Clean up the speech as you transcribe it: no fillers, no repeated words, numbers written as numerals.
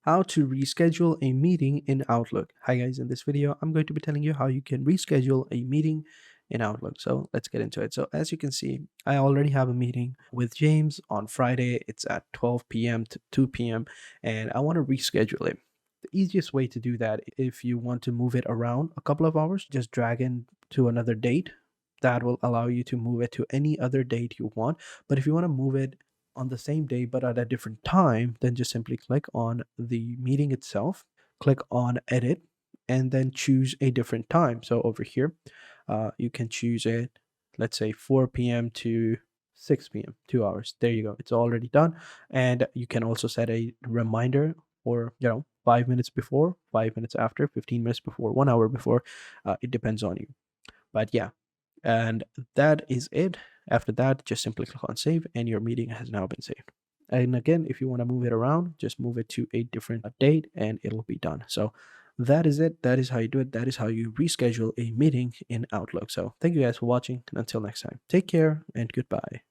How to reschedule a meeting in Outlook. Hi guys, in this video I'm going to be telling you how you can reschedule a meeting in Outlook. So let's get into it. So as you can see, I already have a meeting with James on Friday. It's at 12 p.m. to 2 p.m. and I want to reschedule it. The easiest way to do that, if you want to move it around a couple of hours, just drag in to another date. That will allow you to move it to any other date you want. But if you want to move it on the same day but at a different time, then just simply click on the meeting itself, click on edit, and then choose a different time. So over here, you can choose it, let's say 4 p.m. to 6 p.m., 2 hours. There you go. It's already done. And you can also set a reminder or, 5 minutes before, 5 minutes after, 15 minutes before, 1 hour before. It depends on you. But yeah, and that is it. After that, just simply click on save and your meeting has now been saved. And again, if you want to move it around, just move it to a different date and it'll be done. So that is it. That is how you do it. That is how you reschedule a meeting in Outlook. So thank you guys for watching, and until next time, take care and goodbye.